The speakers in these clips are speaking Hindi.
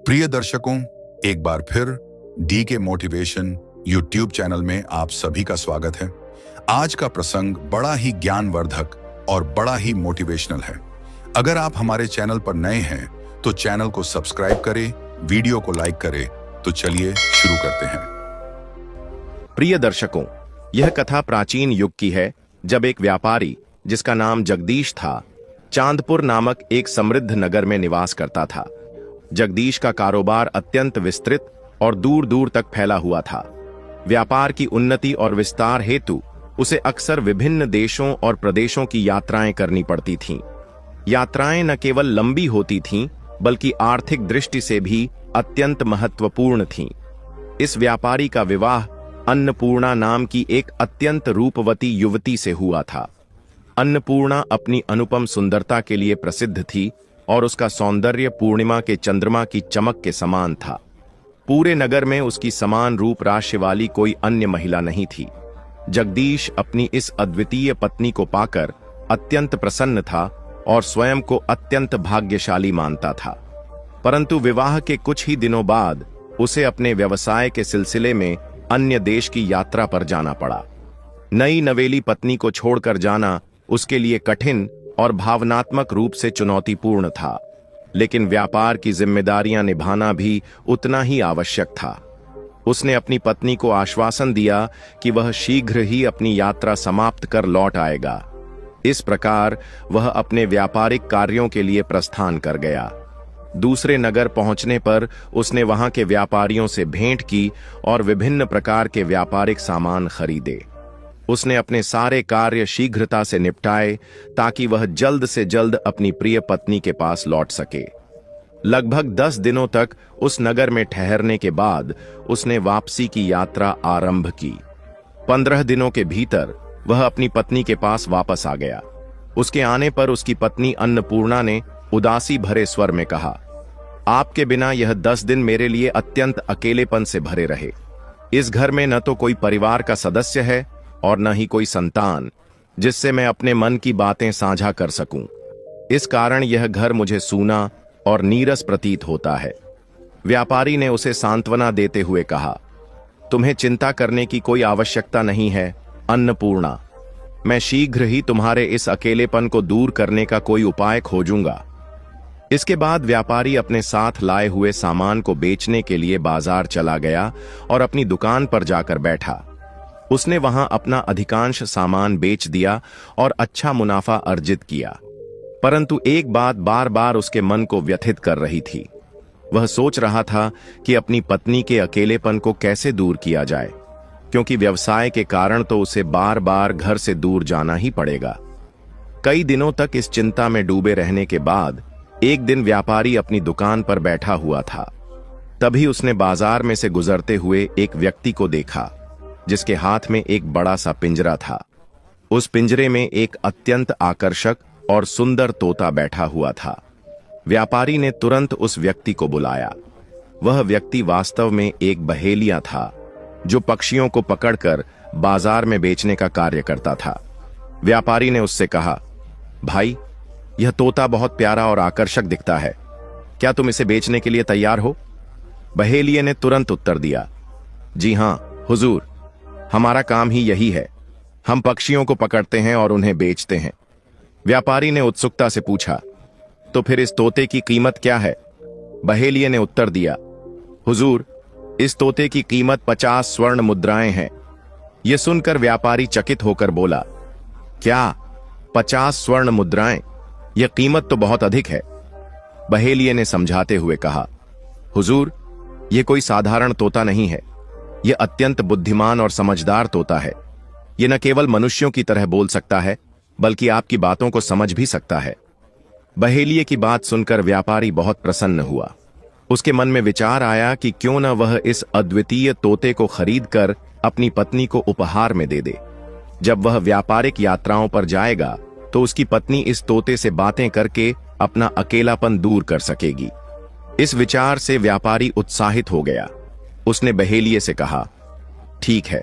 प्रिय दर्शकों, एक बार फिर डी के मोटिवेशन यूट्यूब चैनल में आप सभी का स्वागत है। आज का प्रसंग बड़ा ही ज्ञानवर्धक और बड़ा ही मोटिवेशनल है। अगर आप हमारे चैनल पर नए हैं तो चैनल को सब्सक्राइब करें, वीडियो को लाइक करें। तो चलिए शुरू करते हैं। प्रिय दर्शकों, यह कथा प्राचीन युग की है, जब एक व्यापारी जिसका नाम जगदीश था, चांदपुर नामक एक समृद्ध नगर में निवास करता था। जगदीश का कारोबार अत्यंत विस्तृत और दूर दूर तक फैला हुआ था। व्यापार की उन्नति और विस्तार हेतु उसे अक्सर विभिन्न देशों और प्रदेशों की यात्राएं करनी पड़ती थीं। यात्राएं न केवल लंबी होती थीं, बल्कि आर्थिक दृष्टि से भी अत्यंत महत्वपूर्ण थीं। इस व्यापारी का विवाह अन्नपूर्णा नाम की एक अत्यंत रूपवती युवती से हुआ था। अन्नपूर्णा अपनी अनुपम सुंदरता के लिए प्रसिद्ध थी और उसका सौंदर्य पूर्णिमा के चंद्रमा की चमक के समान था। पूरे नगर में उसकी समान रूप राशि वाली कोई अन्य महिला नहीं थी। जगदीश अपनी इस अद्वितीय पत्नी को पाकर अत्यंत प्रसन्न था और स्वयं को अत्यंत भाग्यशाली मानता था। परंतु विवाह के कुछ ही दिनों बाद उसे अपने व्यवसाय के सिलसिले में अन्य देश की यात्रा पर जाना पड़ा। नई नवेली पत्नी को छोड़कर जाना उसके लिए कठिन और भावनात्मक रूप से चुनौतीपूर्ण था, लेकिन व्यापार की जिम्मेदारियां निभाना भी उतना ही आवश्यक था। उसने अपनी पत्नी को आश्वासन दिया कि वह शीघ्र ही अपनी यात्रा समाप्त कर लौट आएगा। इस प्रकार वह अपने व्यापारिक कार्यों के लिए प्रस्थान कर गया। दूसरे नगर पहुंचने पर उसने वहां के व्यापारियों से भेंट की और विभिन्न प्रकार के व्यापारिक सामान खरीदे। उसने अपने सारे कार्य शीघ्रता से निपटाए ताकि वह जल्द से जल्द अपनी प्रिय पत्नी के पास लौट सके। लगभग 10 दिनों तक उस नगर में ठहरने के बाद उसने वापसी की यात्रा आरंभ की। 15 दिनों के भीतर वह अपनी पत्नी के पास वापस आ गया। उसके आने पर उसकी पत्नी अन्नपूर्णा ने उदासी भरे स्वर में कहा, आपके बिना यह 10 दिन मेरे लिए अत्यंत अकेलेपन से भरे रहे। इस घर में न तो कोई परिवार का सदस्य है और न ही कोई संतान जिससे मैं अपने मन की बातें साझा कर सकूं। इस कारण यह घर मुझे सूना और नीरस प्रतीत होता है। व्यापारी ने उसे सांत्वना देते हुए कहा, तुम्हें चिंता करने की कोई आवश्यकता नहीं है अन्नपूर्णा। मैं शीघ्र ही तुम्हारे इस अकेलेपन को दूर करने का कोई उपाय खोजूंगा। इसके बाद व्यापारी अपने साथ लाए हुए सामान को बेचने के लिए बाजार चला गया और अपनी दुकान पर जाकर बैठा। उसने वहां अपना अधिकांश सामान बेच दिया और अच्छा मुनाफा अर्जित किया। परंतु एक बात बार बार उसके मन को व्यथित कर रही थी। वह सोच रहा था कि अपनी पत्नी के अकेलेपन को कैसे दूर किया जाए, क्योंकि व्यवसाय के कारण तो उसे बार बार घर से दूर जाना ही पड़ेगा। कई दिनों तक इस चिंता में डूबे रहने के बाद एक दिन व्यापारी अपनी दुकान पर बैठा हुआ था। तभी उसने बाजार में से गुजरते हुए एक व्यक्ति को देखा जिसके हाथ में एक बड़ा सा पिंजरा था। उस पिंजरे में एक अत्यंत आकर्षक और सुंदर तोता बैठा हुआ था। व्यापारी ने तुरंत उस व्यक्ति को बुलाया। वह व्यक्ति वास्तव में एक बहेलिया था जो पक्षियों को पकड़कर बाजार में बेचने का कार्य करता था। व्यापारी ने उससे कहा, भाई, यह तोता बहुत प्यारा और आकर्षक दिखता है, क्या तुम इसे बेचने के लिए तैयार हो? बहेलिये ने तुरंत उत्तर दिया, जी हां हुजूर, हमारा काम ही यही है। हम पक्षियों को पकड़ते हैं और उन्हें बेचते हैं। व्यापारी ने उत्सुकता से पूछा, तो फिर इस तोते की कीमत क्या है? बहेलिये ने उत्तर दिया, हुजूर, इस तोते की कीमत 50 स्वर्ण मुद्राएं हैं। यह सुनकर व्यापारी चकित होकर बोला, क्या 50 स्वर्ण मुद्राएं? यह कीमत तो बहुत अधिक है। बहेलिये ने समझाते हुए कहा, हुजूर, यह कोई साधारण तोता नहीं है। यह अत्यंत बुद्धिमान और समझदार तोता है। यह न केवल मनुष्यों की तरह बोल सकता है, बल्कि आपकी बातों को समझ भी सकता है। बहेलिये की बात सुनकर व्यापारी बहुत प्रसन्न हुआ। उसके मन में विचार आया कि क्यों न वह इस अद्वितीय तोते को खरीदकर अपनी पत्नी को उपहार में दे दे। जब वह व्यापारिक यात्राओं पर जाएगा तो उसकी पत्नी इस तोते से बातें करके अपना अकेलापन दूर कर सकेगी। इस विचार से व्यापारी उत्साहित हो गया। उसने बहेलिये से कहा, ठीक है,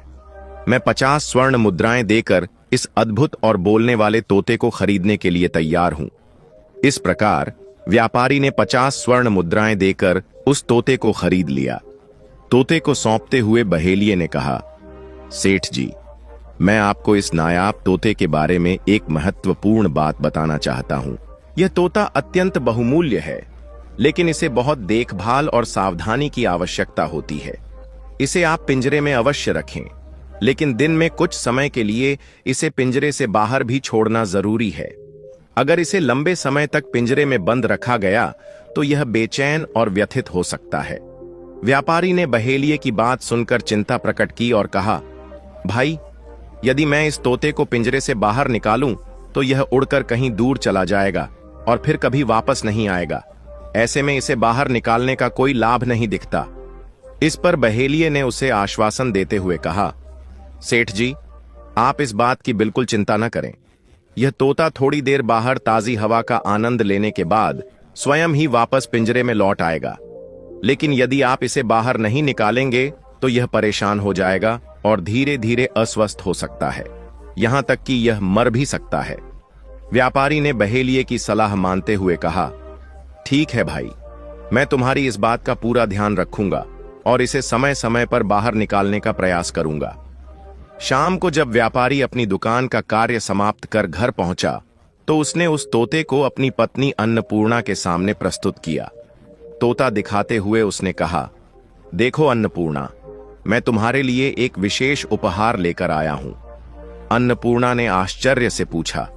मैं 50 स्वर्ण मुद्राएं देकर इस अद्भुत और बोलने वाले तोते को खरीदने के लिए तैयार हूं। इस प्रकार व्यापारी ने 50 स्वर्ण मुद्राएं देकर उस तोते को खरीद लिया। तोते को सौंपते हुए बहेलिये ने कहा, सेठ जी, मैं आपको इस नायाब तोते के बारे में एक महत्वपूर्ण बात बताना चाहता हूं। यह तोता अत्यंत बहुमूल्य है, लेकिन इसे बहुत देखभाल और सावधानी की आवश्यकता होती है। इसे आप पिंजरे में अवश्य रखें, लेकिन दिन में कुछ समय के लिए इसे पिंजरे से बाहर भी छोड़ना जरूरी है। अगर इसे लंबे समय तक पिंजरे में बंद रखा गया तो यह बेचैन और व्यथित हो सकता है। व्यापारी ने बहेलिये की बात सुनकर चिंता प्रकट की और कहा, भाई, यदि मैं इस तोते को पिंजरे से बाहर निकालूं तो यह उड़कर कहीं दूर चला जाएगा और फिर कभी वापस नहीं आएगा। ऐसे में इसे बाहर निकालने का कोई लाभ नहीं दिखता। इस पर बहेलिये ने उसे आश्वासन देते हुए कहा, सेठ जी, आप इस बात की बिल्कुल चिंता न करें। यह तोता थोड़ी देर बाहर ताजी हवा का आनंद लेने के बाद स्वयं ही वापस पिंजरे में लौट आएगा। लेकिन यदि आप इसे बाहर नहीं निकालेंगे तो यह परेशान हो जाएगा और धीरे धीरे अस्वस्थ हो सकता है, यहां तक कि यह मर भी सकता है। व्यापारी ने बहेलिये की सलाह मानते हुए कहा, ठीक है भाई, मैं तुम्हारी इस बात का पूरा ध्यान रखूंगा और इसे समय समय पर बाहर निकालने का प्रयास करूंगा। शाम को जब व्यापारी अपनी दुकान का कार्य समाप्त कर घर पहुंचा तो उसने उस तोते को अपनी पत्नी अन्नपूर्णा के सामने प्रस्तुत किया। तोता दिखाते हुए उसने कहा, देखो अन्नपूर्णा, मैं तुम्हारे लिए एक विशेष उपहार लेकर आया हूं। अन्नपूर्णा ने आश्चर्य से पूछा,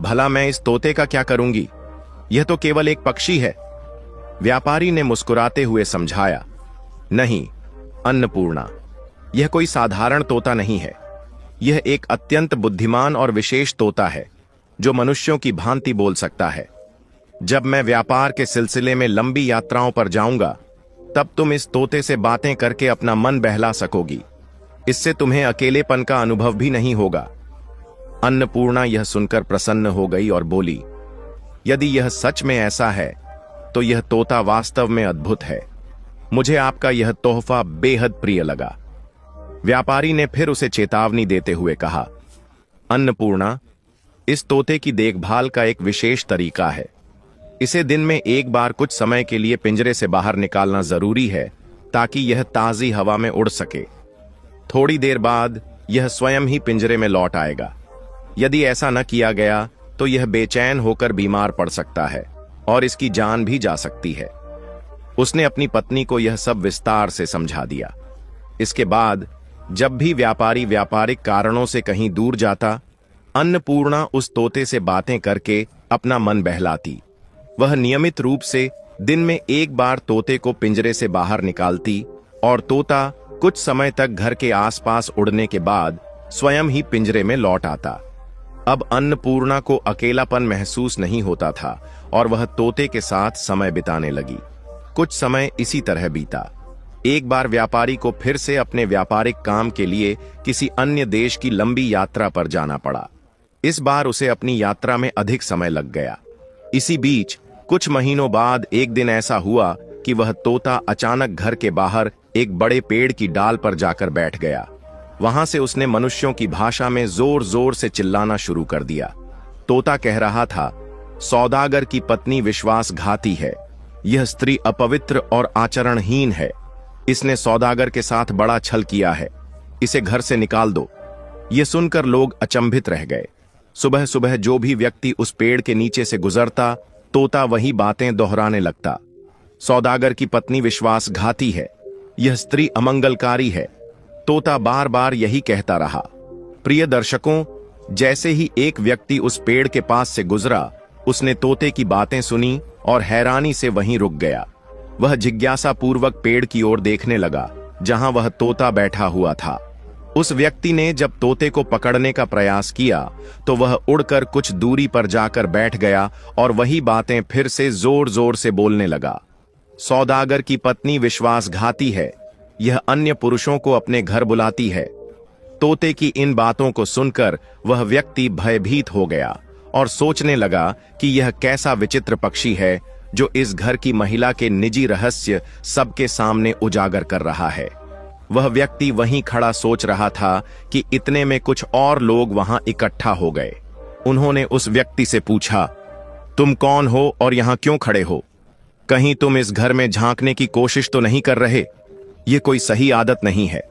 भला मैं इस तोते का क्या करूंगी? यह तो केवल एक पक्षी है। व्यापारी ने मुस्कुराते हुए समझाया, नहीं अन्नपूर्णा, यह कोई साधारण तोता नहीं है। यह एक अत्यंत बुद्धिमान और विशेष तोता है जो मनुष्यों की भांति बोल सकता है। जब मैं व्यापार के सिलसिले में लंबी यात्राओं पर जाऊंगा तब तुम इस तोते से बातें करके अपना मन बहला सकोगी। इससे तुम्हें अकेलेपन का अनुभव भी नहीं होगा। अन्नपूर्णा यह सुनकर प्रसन्न हो गई और बोली, यदि यह सच में ऐसा है तो यह तोता वास्तव में अद्भुत है। मुझे आपका यह तोहफा बेहद प्रिय लगा। व्यापारी ने फिर उसे चेतावनी देते हुए कहा, अन्नपूर्णा, इस तोते की देखभाल का एक विशेष तरीका है। इसे दिन में एक बार कुछ समय के लिए पिंजरे से बाहर निकालना जरूरी है ताकि यह ताजी हवा में उड़ सके। थोड़ी देर बाद यह स्वयं ही पिंजरे में लौट आएगा। यदि ऐसा न किया गया तो यह बेचैन होकर बीमार पड़ सकता है और इसकी जान भी जा सकती है। उसने अपनी पत्नी को यह सब विस्तार से समझा दिया। इसके बाद जब भी व्यापारी व्यापारिक कारणों से कहीं दूर जाता, अन्नपूर्णा उस तोते से बातें करके अपना मन बहलाती। वह नियमित रूप से दिन में एक बार तोते को पिंजरे से बाहर निकालती और तोता कुछ समय तक घर के आसपास उड़ने के बाद स्वयं ही पिंजरे में लौट आता। अब अन्नपूर्णा को अकेलापन महसूस नहीं होता था और वह तोते के साथ समय बिताने लगी। कुछ समय इसी तरह बीता। एक बार व्यापारी को फिर से अपने व्यापारिक काम के लिए किसी अन्य देश की लंबी यात्रा पर जाना पड़ा। इस बार उसे अपनी यात्रा में अधिक समय लग गया। इसी बीच कुछ महीनों बाद एक दिन ऐसा हुआ कि वह तोता अचानक घर के बाहर एक बड़े पेड़ की डाल पर जाकर बैठ गया। वहां से उसने मनुष्यों की भाषा में जोर जोर से चिल्लाना शुरू कर दिया। तोता कह रहा था, सौदागर की पत्नी विश्वासघाती है। यह स्त्री अपवित्र और आचरणहीन है। इसने सौदागर के साथ बड़ा छल किया है। इसे घर से निकाल दो। यह सुनकर लोग अचंभित रह गए। सुबह सुबह जो भी व्यक्ति उस पेड़ के नीचे से गुजरता, तोता वही बातें दोहराने लगता। सौदागर की पत्नी विश्वासघाती है। यह स्त्री अमंगलकारी है। तोता बार बार यही कहता रहा। प्रिय दर्शकों, जैसे ही एक व्यक्ति उस पेड़ के पास से गुजरा, उसने तोते की बातें सुनी और हैरानी से वहीं रुक गया। वह जिज्ञासा पूर्वक पेड़ की ओर देखने लगा जहां वह तोता बैठा हुआ था। उस व्यक्ति ने जब तोते को पकड़ने का प्रयास किया तो वह उड़कर कुछ दूरी पर जाकर बैठ गया और वही बातें फिर से जोर जोर से बोलने लगा। सौदागर की पत्नी विश्वासघाती है। यह अन्य पुरुषों को अपने घर बुलाती है। तोते की इन बातों को सुनकर वह व्यक्ति भयभीत हो गया और सोचने लगा कि यह कैसा विचित्र पक्षी है जो इस घर की महिला के निजी रहस्य सबके सामने उजागर कर रहा है। वह व्यक्ति वहीं खड़ा सोच रहा था कि इतने में कुछ और लोग वहां इकट्ठा हो गए। उन्होंने उस व्यक्ति से पूछा, तुम कौन हो और यहां क्यों खड़े हो? कहीं तुम इस घर में झांकने की कोशिश तो नहीं कर रहे? ये कोई सही आदत नहीं है।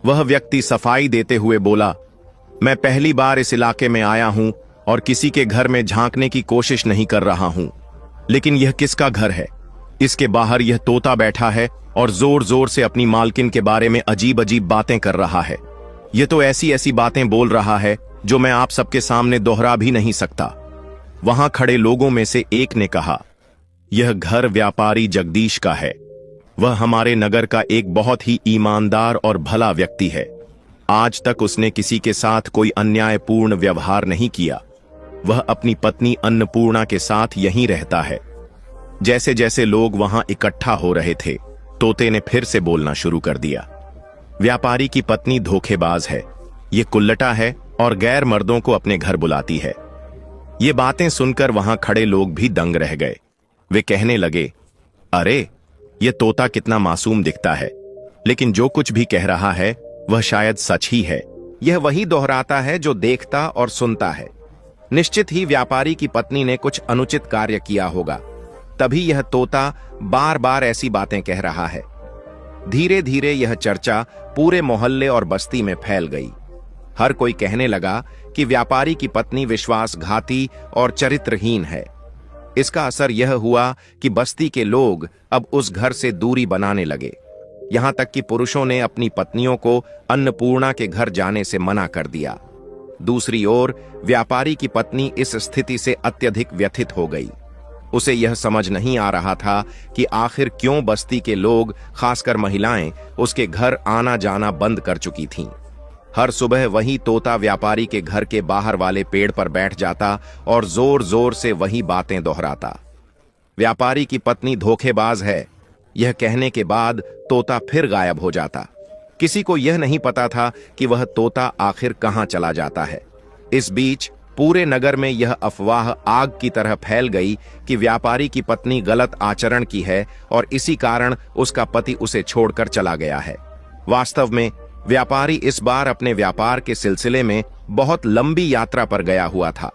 वह व्यक्ति सफाई देते हुए बोला, मैं पहली बार इस इलाके में आया हूं और किसी के घर में झांकने की कोशिश नहीं कर रहा हूं। लेकिन यह किसका घर है? इसके बाहर यह तोता बैठा है और जोर जोर से अपनी मालकिन के बारे में अजीब अजीब बातें कर रहा है। यह तो ऐसी ऐसी बातें बोल रहा है जो मैं आप सबके सामने दोहरा भी नहीं सकता। वहां खड़े लोगों में से एक ने कहा, यह घर व्यापारी जगदीश का है। वह हमारे नगर का एक बहुत ही ईमानदार और भला व्यक्ति है। आज तक उसने किसी के साथ कोई अन्यायपूर्ण व्यवहार नहीं किया। वह अपनी पत्नी अन्नपूर्णा के साथ यहीं रहता है। जैसे जैसे लोग वहां इकट्ठा हो रहे थे, तोते ने फिर से बोलना शुरू कर दिया, व्यापारी की पत्नी धोखेबाज है, ये कुल्लटा है और गैर मर्दों को अपने घर बुलाती है। ये बातें सुनकर वहां खड़े लोग भी दंग रह गए। वे कहने लगे, अरे ये तोता कितना मासूम दिखता है, लेकिन जो कुछ भी कह रहा है वह शायद सच ही है। यह वही दोहराता है जो देखता और सुनता है। निश्चित ही व्यापारी की पत्नी ने कुछ अनुचित कार्य किया होगा, तभी यह तोता बार बार ऐसी बातें कह रहा है। धीरे धीरे यह चर्चा पूरे मोहल्ले और बस्ती में फैल गई। हर कोई कहने लगा कि व्यापारी की पत्नी विश्वासघाती और चरित्रहीन है। इसका असर यह हुआ कि बस्ती के लोग अब उस घर से दूरी बनाने लगे। यहां तक कि पुरुषों ने अपनी पत्नियों को अन्नपूर्णा के घर जाने से मना कर दिया। दूसरी ओर व्यापारी की पत्नी इस स्थिति से अत्यधिक व्यथित हो गई। उसे यह समझ नहीं आ रहा था कि आखिर क्यों बस्ती के लोग, खासकर महिलाएं, उसके घर आना जाना बंद कर चुकी थीं। हर सुबह वही तोता व्यापारी के घर के बाहर वाले पेड़ पर बैठ जाता और जोर जोर से वही बातें दोहराता। व्यापारी की पत्नी धोखेबाज है, यह कहने के बाद तोता फिर गायब हो जाता। किसी को यह नहीं पता था कि वह तोता आखिर कहां चला जाता है। इस बीच पूरे नगर में यह अफवाह आग की तरह फैल गई कि व्यापारी की पत्नी गलत आचरण की है और इसी कारण उसका पति उसे छोड़कर चला गया है। वास्तव में व्यापारी इस बार अपने व्यापार के सिलसिले में बहुत लंबी यात्रा पर गया हुआ था।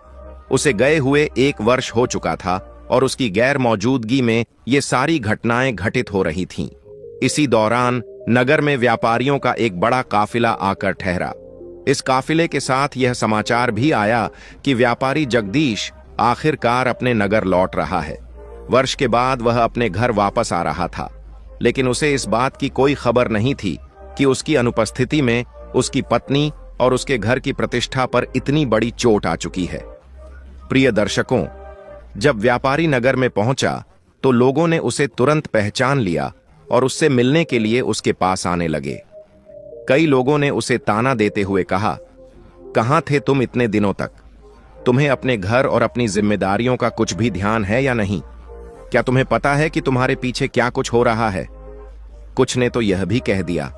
उसे गए हुए 1 वर्ष हो चुका था और उसकी गैर मौजूदगी में ये सारी घटनाएं घटित हो रही थीं। इसी दौरान नगर में व्यापारियों का एक बड़ा काफिला आकर ठहरा। इस काफिले के साथ यह समाचार भी आया कि व्यापारी जगदीश आखिरकार अपने नगर लौट रहा है। वर्ष के बाद वह अपने घर वापस आ रहा था, लेकिन उसे इस बात की कोई खबर नहीं थी कि उसकी अनुपस्थिति में उसकी पत्नी और उसके घर की प्रतिष्ठा पर इतनी बड़ी चोट आ चुकी है। प्रिय दर्शकों, जब व्यापारी नगर में पहुंचा तो लोगों ने उसे तुरंत पहचान लिया और उससे मिलने के लिए उसके पास आने लगे। कई लोगों ने उसे ताना देते हुए कहा, कहां थे तुम इतने दिनों तक? तुम्हें अपने घर और अपनी जिम्मेदारियों का कुछ भी ध्यान है या नहीं? क्या तुम्हें पता है कि तुम्हारे पीछे क्या कुछ हो रहा है? कुछ ने तो यह भी कह दिया,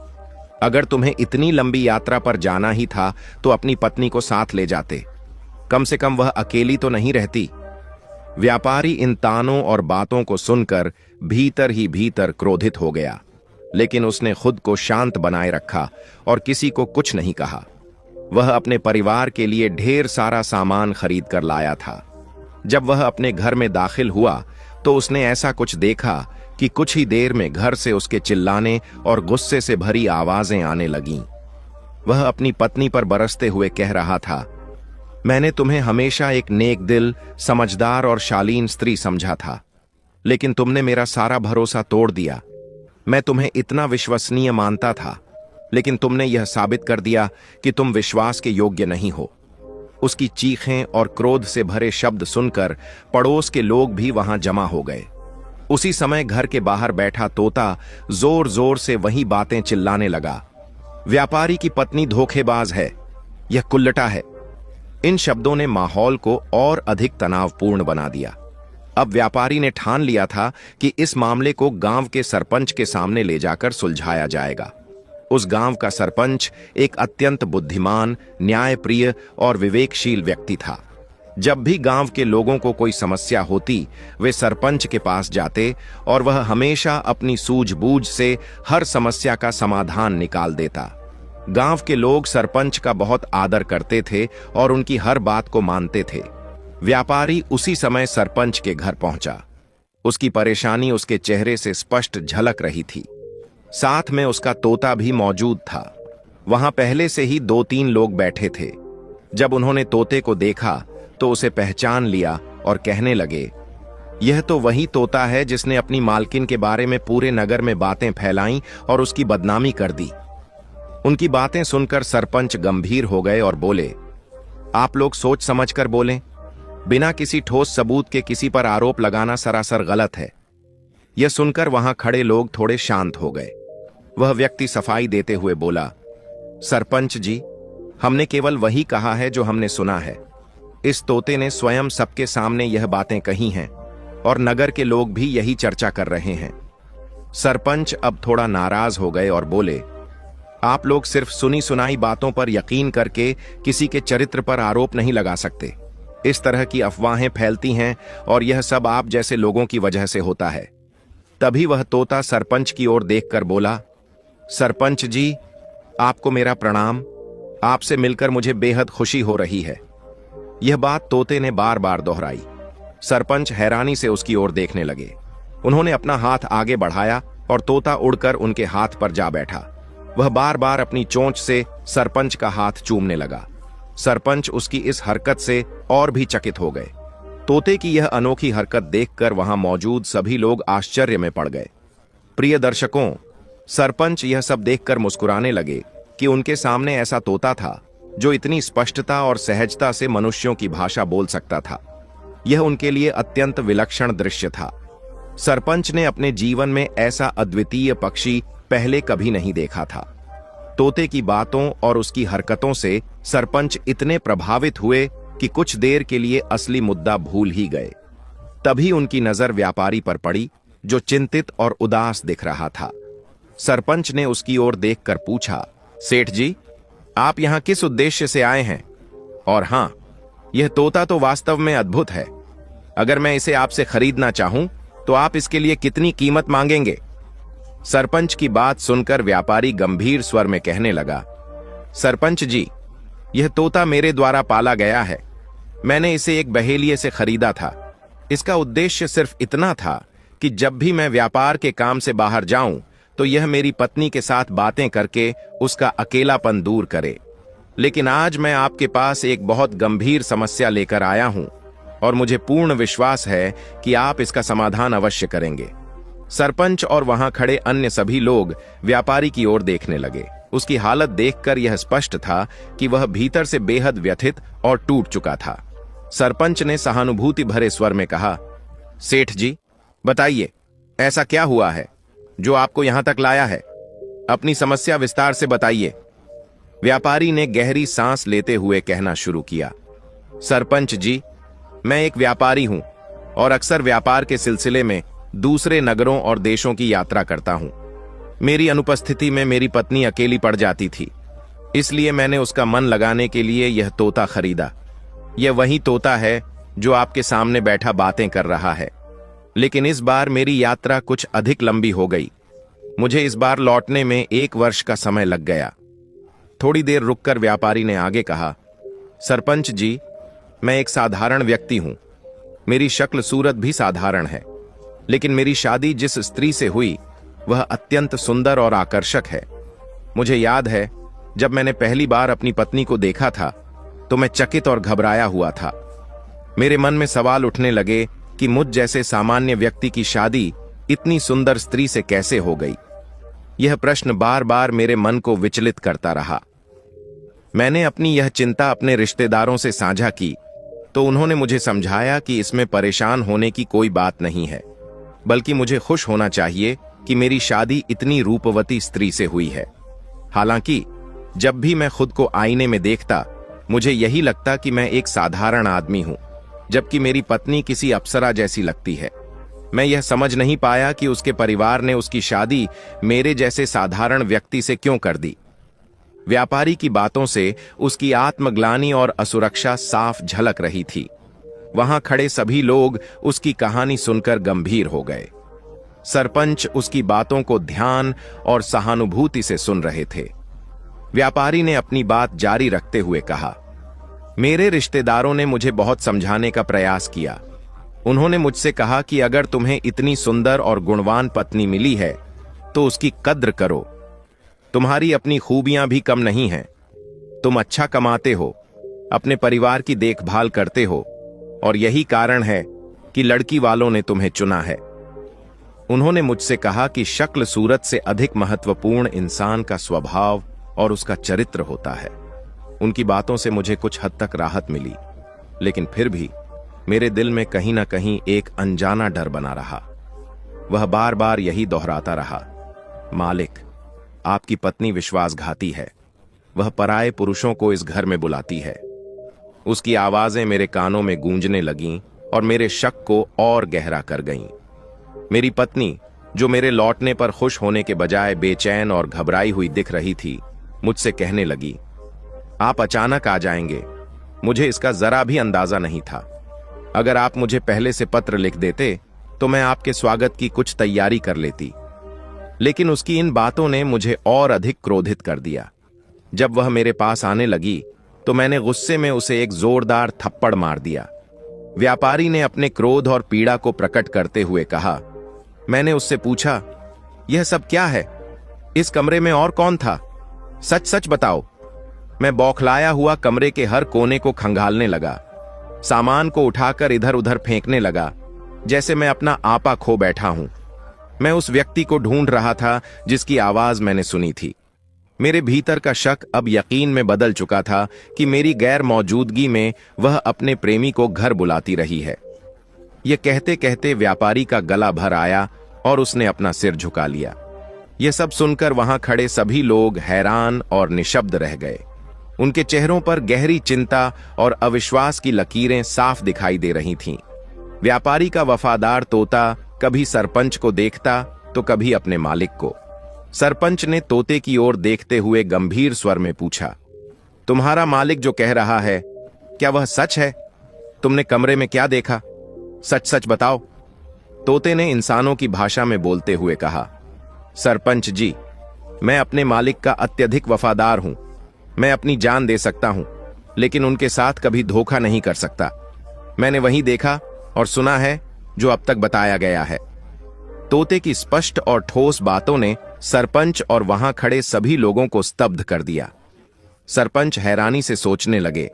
अगर तुम्हें इतनी लंबी यात्रा पर जाना ही था तो अपनी पत्नी को साथ ले जाते, कम से कम वह अकेली तो नहीं रहती। व्यापारी इन तानों और बातों को सुनकर भीतर ही भीतर क्रोधित हो गया, लेकिन उसने खुद को शांत बनाए रखा और किसी को कुछ नहीं कहा। वह अपने परिवार के लिए ढेर सारा सामान खरीद कर लाया था। जब वह अपने घर में दाखिल हुआ तो उसने ऐसा कुछ देखा कि कुछ ही देर में घर से उसके चिल्लाने और गुस्से से भरी आवाजें आने लगीं। वह अपनी पत्नी पर बरसते हुए कह रहा था, मैंने तुम्हें हमेशा एक नेक दिल, समझदार और शालीन स्त्री समझा था, लेकिन तुमने मेरा सारा भरोसा तोड़ दिया। मैं तुम्हें इतना विश्वसनीय मानता था, लेकिन तुमने यह साबित कर दिया कि तुम विश्वास के योग्य नहीं हो। उसकी चीखें और क्रोध से भरे शब्द सुनकर पड़ोस के लोग भी वहां जमा हो गए। उसी समय घर के बाहर बैठा तोता जोर जोर से वही बातें चिल्लाने लगा, व्यापारी की पत्नी धोखेबाज है, यह कुल्लटा है। इन शब्दों ने माहौल को और अधिक तनावपूर्ण बना दिया। अब व्यापारी ने ठान लिया था कि इस मामले को गांव के सरपंच के सामने ले जाकर सुलझाया जाएगा। उस गांव का सरपंच एक अत्यंत बुद्धिमान, न्यायप्रिय और विवेकशील व्यक्ति था। जब भी गांव के लोगों को कोई समस्या होती, वे सरपंच के पास जाते और वह हमेशा अपनी सूझबूझ से हर समस्या का समाधान निकाल देता। गांव के लोग सरपंच का बहुत आदर करते थे और उनकी हर बात को मानते थे। व्यापारी उसी समय सरपंच के घर पहुंचा। उसकी परेशानी उसके चेहरे से स्पष्ट झलक रही थी। साथ में उसका तोता भी मौजूद था। वहां पहले से ही 2-3 लोग बैठे थे। जब उन्होंने तोते को देखा तो उसे पहचान लिया और कहने लगे, यह तो वही तोता है जिसने अपनी मालकिन के बारे में पूरे नगर में बातें फैलाईं और उसकी बदनामी कर दी। उनकी बातें सुनकर सरपंच गंभीर हो गए और बोले, आप लोग सोच समझकर बोलें। बिना किसी ठोस सबूत के किसी पर आरोप लगाना सरासर गलत है। यह सुनकर वहां खड़े लोग थोड़े शांत हो गए। वह व्यक्ति सफाई देते हुए बोला, सरपंच जी, हमने केवल वही कहा है जो हमने सुना है। इस तोते ने स्वयं सबके सामने यह बातें कही हैं और नगर के लोग भी यही चर्चा कर रहे हैं। सरपंच अब थोड़ा नाराज हो गए और बोले, आप लोग सिर्फ सुनी सुनाई बातों पर यकीन करके किसी के चरित्र पर आरोप नहीं लगा सकते। इस तरह की अफवाहें फैलती हैं और यह सब आप जैसे लोगों की वजह से होता है। तभी वह तोता सरपंच की ओर देखकर बोला, सरपंच जी, आपको मेरा प्रणाम। आपसे मिलकर मुझे बेहद खुशी हो रही है। यह बात तोते ने बार बार दोहराई। सरपंच हैरानी से उसकी ओर देखने लगे। उन्होंने अपना हाथ आगे बढ़ाया और तोता उड़कर उनके हाथ पर जा बैठा। वह बार बार अपनी चोंच से सरपंच का हाथ चूमने लगा। सरपंच उसकी इस हरकत से और भी चकित हो गए। तोते की यह अनोखी हरकत देखकर वहां मौजूद सभी लोग आश्चर्य में पड़ गए। प्रिय दर्शकों, सरपंच यह सब देखकर मुस्कुराने लगे कि उनके सामने ऐसा तोता था जो इतनी स्पष्टता और सहजता से मनुष्यों की भाषा बोल सकता था। यह उनके लिए अत्यंत विलक्षण दृश्य था। सरपंच ने अपने जीवन में ऐसा अद्वितीय पक्षी पहले कभी नहीं देखा था। तोते की बातों और उसकी हरकतों से सरपंच इतने प्रभावित हुए कि कुछ देर के लिए असली मुद्दा भूल ही गए। तभी उनकी नजर व्यापारी पर पड़ी, जो चिंतित और उदास दिख रहा था। सरपंच ने उसकी ओर देखकर पूछा, सेठ जी, आप यहां किस उद्देश्य से आए हैं? और हां, यह तोता तो वास्तव में अद्भुत है। अगर मैं इसे आपसे खरीदना चाहूं तो आप इसके लिए कितनी कीमत मांगेंगे? सरपंच की बात सुनकर व्यापारी गंभीर स्वर में कहने लगा, सरपंच जी, यह तोता मेरे द्वारा पाला गया है। मैंने इसे एक बहेलिये से खरीदा था। इसका उद्देश्य सिर्फ इतना था कि जब भी मैं व्यापार के काम से बाहर जाऊं तो यह मेरी पत्नी के साथ बातें करके उसका अकेलापन दूर करे। लेकिन आज मैं आपके पास एक बहुत गंभीर समस्या लेकर आया हूं और मुझे पूर्ण विश्वास है कि आप इसका समाधान अवश्य करेंगे। सरपंच और वहां खड़े अन्य सभी लोग व्यापारी की ओर देखने लगे। उसकी हालत देखकर यह स्पष्ट था कि वह भीतर से बेहद व्यथित और टूट चुका था। सरपंच ने सहानुभूति भरे स्वर में कहा, सेठ जी, बताइए, ऐसा क्या हुआ है जो आपको यहां तक लाया है? अपनी समस्या विस्तार से बताइए। व्यापारी ने गहरी सांस लेते हुए कहना शुरू किया, सरपंच जी, मैं एक व्यापारी हूं और अक्सर व्यापार के सिलसिले में दूसरे नगरों और देशों की यात्रा करता हूं। मेरी अनुपस्थिति में मेरी पत्नी अकेली पड़ जाती थी, इसलिए मैंने उसका मन लगाने के लिए यह तोता खरीदा। यह वही तोता है जो आपके सामने बैठा बातें कर रहा है। लेकिन इस बार मेरी यात्रा कुछ अधिक लंबी हो गई। मुझे इस बार लौटने में 1 वर्ष का समय लग गया। थोड़ी देर रुककर व्यापारी ने आगे कहा, सरपंच जी, मैं एक साधारण व्यक्ति हूं। मेरी शक्ल सूरत भी साधारण है, लेकिन मेरी शादी जिस स्त्री से हुई वह अत्यंत सुंदर और आकर्षक है। मुझे याद है, जब मैंने पहली बार अपनी पत्नी को देखा था तो मैं चकित और घबराया हुआ था। मेरे मन में सवाल उठने लगे कि मुझ जैसे सामान्य व्यक्ति की शादी इतनी सुंदर स्त्री से कैसे हो गई। यह प्रश्न बार बार मेरे मन को विचलित करता रहा। मैंने अपनी यह चिंता अपने रिश्तेदारों से साझा की तो उन्होंने मुझे समझाया कि इसमें परेशान होने की कोई बात नहीं है, बल्कि मुझे खुश होना चाहिए कि मेरी शादी इतनी रूपवती स्त्री से हुई है। हालांकि जब भी मैं खुद को आईने में देखता, मुझे यही लगता कि मैं एक साधारण आदमी हूं, जबकि मेरी पत्नी किसी अप्सरा जैसी लगती है। मैं यह समझ नहीं पाया कि उसके परिवार ने उसकी शादी मेरे जैसे साधारण व्यक्ति से क्यों कर दी। व्यापारी की बातों से उसकी आत्मग्लानि और असुरक्षा साफ झलक रही थी। वहां खड़े सभी लोग उसकी कहानी सुनकर गंभीर हो गए। सरपंच उसकी बातों को ध्यान और सहानुभूति से सुन रहे थे। व्यापारी ने अपनी बात जारी रखते हुए कहा, मेरे रिश्तेदारों ने मुझे बहुत समझाने का प्रयास किया। उन्होंने मुझसे कहा कि अगर तुम्हें इतनी सुंदर और गुणवान पत्नी मिली है तो उसकी कद्र करो। तुम्हारी अपनी खूबियां भी कम नहीं हैं। तुम अच्छा कमाते हो, अपने परिवार की देखभाल करते हो और यही कारण है कि लड़की वालों ने तुम्हें चुना है। उन्होंने मुझसे कहा कि शक्ल सूरत से अधिक महत्वपूर्ण इंसान का स्वभाव और उसका चरित्र होता है। उनकी बातों से मुझे कुछ हद तक राहत मिली, लेकिन फिर भी मेरे दिल में कहीं ना कहीं एक अनजाना डर बना रहा। वह बार बार यही दोहराता रहा, मालिक, आपकी पत्नी विश्वासघाती है। वह पराये पुरुषों को इस घर में बुलाती है। उसकी आवाजें मेरे कानों में गूंजने लगीं और मेरे शक को और गहरा कर गईं। मेरी पत्नी, जो मेरे लौटने पर खुश होने के बजाय बेचैन और घबराई हुई दिख रही थी, मुझसे कहने लगी, आप अचानक आ जाएंगे। मुझे इसका जरा भी अंदाजा नहीं था। अगर आप मुझे पहले से पत्र लिख देते तो मैं आपके स्वागत की कुछ तैयारी कर लेती। लेकिन उसकी इन बातों ने मुझे और अधिक क्रोधित कर दिया। जब वह मेरे पास आने लगी तो मैंने गुस्से में उसे एक जोरदार थप्पड़ मार दिया। व्यापारी ने अपने क्रोध और पीड़ा को प्रकट करते हुए कहा। मैंने उससे पूछा, यह सब क्या है? इस कमरे में और कौन था? सच सच बताओ। मैं बौखलाया हुआ कमरे के हर कोने को खंगालने लगा। सामान को उठाकर इधर उधर फेंकने लगा, जैसे मैं अपना आपा खो बैठा हूं। मैं उस व्यक्ति को ढूंढ रहा था जिसकी आवाज मैंने सुनी थी। मेरे भीतर का शक अब यकीन में बदल चुका था कि मेरी गैर मौजूदगी में वह अपने प्रेमी को घर बुलाती रही है। यह कहते कहते व्यापारी का गला भर आया और उसने अपना सिर झुका लिया। यह सब सुनकर वहां खड़े सभी लोग हैरान और निशब्द रह गए। उनके चेहरों पर गहरी चिंता और अविश्वास की लकीरें साफ दिखाई दे रही थीं। व्यापारी का वफादार तोता कभी सरपंच को देखता तो कभी अपने मालिक को। सरपंच ने तोते की ओर देखते हुए गंभीर स्वर में पूछा, तुम्हारा मालिक जो कह रहा है, क्या वह सच है? तुमने कमरे में क्या देखा? सच सच बताओ। तोते ने इंसानों की भाषा में बोलते हुए कहा, सरपंच जी, मैं अपने मालिक का अत्यधिक वफादार हूं। मैं अपनी जान दे सकता हूं, लेकिन उनके साथ कभी धोखा नहीं कर सकता। मैंने वही देखा और सुना है जो अब तक बताया गया है। तोते की स्पष्ट और ठोस बातों ने सरपंच और वहां खड़े सभी लोगों को स्तब्ध कर दिया। सरपंच हैरानी से सोचने लगे,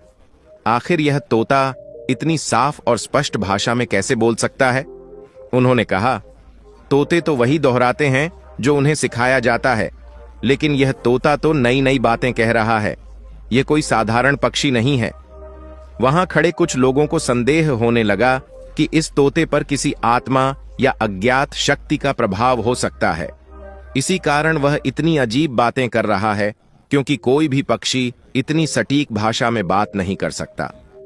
आखिर यह तोता इतनी साफ और स्पष्ट भाषा में कैसे बोल सकता है? उन्होंने कहा, तोते तो वही दोहराते हैं जो उन्हें सिखाया जाता है, लेकिन यह तोता तो नई नई बातें कह रहा है। यह कोई साधारण पक्षी नहीं है। वहां खड़े कुछ लोगों को संदेह होने लगा कि इस तोते पर किसी आत्मा या अज्ञात शक्ति का प्रभाव हो सकता है। इसी कारण वह इतनी अजीब बातें कर रहा है, क्योंकि कोई भी पक्षी इतनी सटीक भाषा में बात नहीं कर सकता।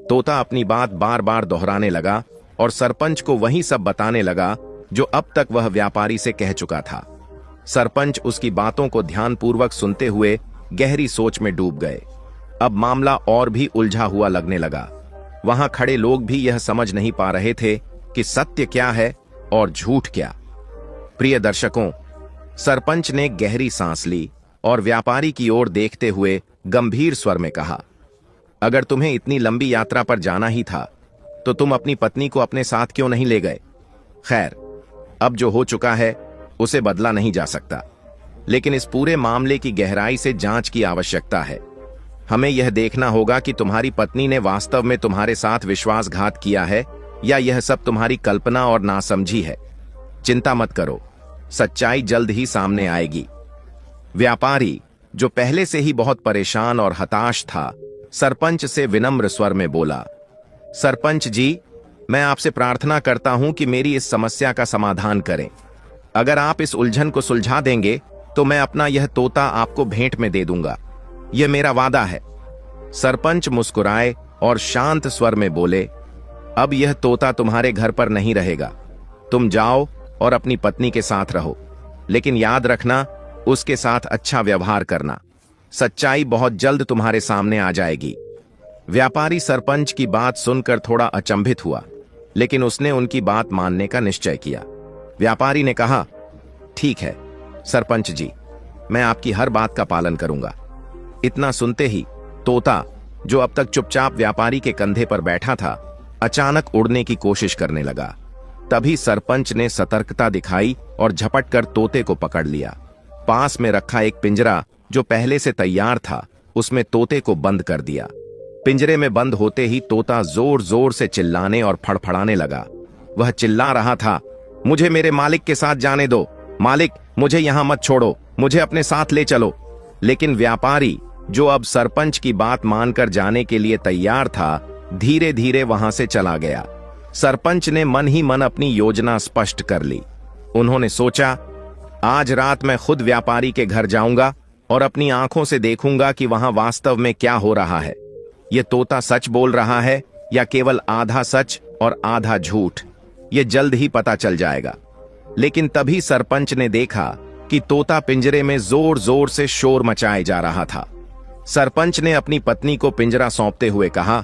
तोता अपनी बात बार बार दोहराने लगा और सरपंच को वही सब बताने लगा जो अब तक वह व्यापारी से कह चुका था। सरपंच उसकी बातों को ध्यानपूर्वक सुनते हुए गहरी सोच में डूब गए। अब मामला और भी उलझा हुआ लगने लगा। वहां खड़े लोग भी यह समझ नहीं पा रहे थे कि सत्य क्या है और झूठ क्या। प्रिय दर्शकों, सरपंच ने गहरी सांस ली और व्यापारी की ओर देखते हुए गंभीर स्वर में कहा, अगर तुम्हें इतनी लंबी यात्रा पर जाना ही था तो तुम अपनी पत्नी को अपने साथ क्यों नहीं ले गए? खैर, अब जो हो चुका है उसे बदला नहीं जा सकता, लेकिन इस पूरे मामले की गहराई से जांच की आवश्यकता है। हमें यह देखना होगा कि तुम्हारी पत्नी ने वास्तव में तुम्हारे साथ विश्वासघात किया है या यह सब तुम्हारी कल्पना और नासमझी है। चिंता मत करो, सच्चाई जल्द ही सामने आएगी। व्यापारी, जो पहले से ही बहुत परेशान और हताश था, सरपंच से विनम्र स्वर में बोला, सरपंच जी, मैं आपसे प्रार्थना करता हूं कि मेरी इस समस्या का समाधान करें। अगर आप इस उलझन को सुलझा देंगे तो मैं अपना यह तोता आपको भेंट में दे दूंगा। यह मेरा वादा है। सरपंच मुस्कुराए और शांत स्वर में बोले, अब यह तोता तुम्हारे घर पर नहीं रहेगा। तुम जाओ और अपनी पत्नी के साथ रहो, लेकिन याद रखना, उसके साथ अच्छा व्यवहार करना। सच्चाई बहुत जल्द तुम्हारे सामने आ जाएगी। व्यापारी सरपंच की बात सुनकर थोड़ा अचंभित हुआ, लेकिन उसने उनकी बात मानने का निश्चय किया। व्यापारी ने कहा, ठीक है सरपंच जी, मैं आपकी हर बात का पालन करूंगा। इतना सुनते ही तोता जो अब तक चुपचाप व्यापारी के कंधे पर बैठा था, अचानक उड़ने की कोशिश करने लगा। तभी सरपंच ने सतर्कता दिखाई और झपट कर तोते को पकड़ लिया। पास में रखा एक पिंजरा जो पहले से तैयार था, उसमें तोते को बंद कर दिया। पिंजरे में बंद होते ही तोता जोर जोर से चिल्लाने और फड़फड़ाने लगा। वह चिल्ला रहा था, मुझे मेरे मालिक के साथ जाने दो, मालिक मुझे यहां मत छोड़ो, मुझे अपने साथ ले चलो। लेकिन व्यापारी, जो अब सरपंच की बात मानकर जाने के लिए तैयार था, धीरे धीरे वहां से चला गया। सरपंच ने मन ही मन अपनी योजना स्पष्ट कर ली। उन्होंने सोचा, आज रात मैं खुद व्यापारी के घर जाऊंगा और अपनी आंखों से देखूंगा कि वहां वास्तव में क्या हो रहा है। यह तोता सच बोल रहा है या केवल आधा सच और आधा झूठ, यह जल्द ही पता चल जाएगा। लेकिन तभी सरपंच ने देखा कि तोता पिंजरे में जोर जोर से शोर मचाए जा रहा था। सरपंच ने अपनी पत्नी को पिंजरा सौंपते हुए कहा,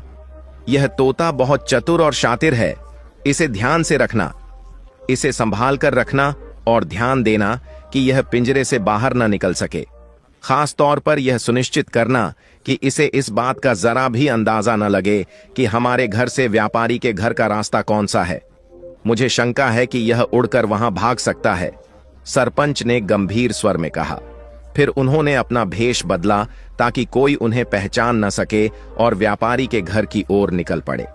यह तोता बहुत चतुर और शातिर है, इसे ध्यान से रखना, इसे संभाल कर रखना और ध्यान देना कि यह पिंजरे से बाहर न निकल सके। खास तौर पर यह सुनिश्चित करना कि इसे इस बात का जरा भी अंदाजा न लगे कि हमारे घर से व्यापारी के घर का रास्ता कौन सा है। मुझे शंका है कि यह उड़कर वहां भाग सकता है, सरपंच ने गंभीर स्वर में कहा। फिर उन्होंने अपना भेष बदला ताकि कोई उन्हें पहचान न सके और व्यापारी के घर की ओर निकल पड़े।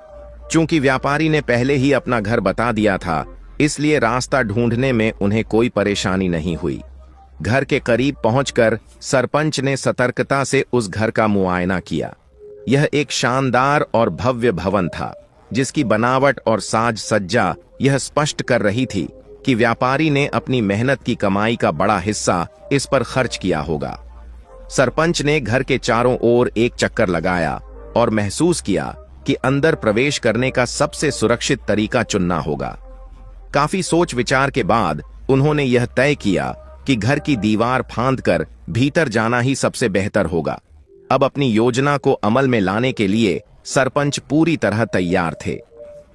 चूंकि व्यापारी ने पहले ही अपना घर बता दिया था, इसलिए रास्ता ढूंढने में उन्हें कोई परेशानी नहीं हुई। घर के करीब पहुंचकर सरपंच ने सतर्कता से उस घर का मुआयना किया। यह एक शानदार और भव्य भवन था, जिसकी बनावट और साज सज्जा यह स्पष्ट कर रही थी कि व्यापारी ने अपनी मेहनत की कमाई का बड़ा हिस्सा इस पर खर्च किया होगा। सरपंच ने घर के चारों ओर एक चक्कर लगाया और महसूस किया कि अंदर प्रवेश करने का सबसे सुरक्षित तरीका चुनना होगा। काफी सोच विचार के बाद उन्होंने यह तय किया कि घर की दीवार फांदकर भीतर जाना ही सबसे बेहतर होगा। अब अपनी योजना को अमल में लाने के लिए सरपंच पूरी तरह तैयार थे।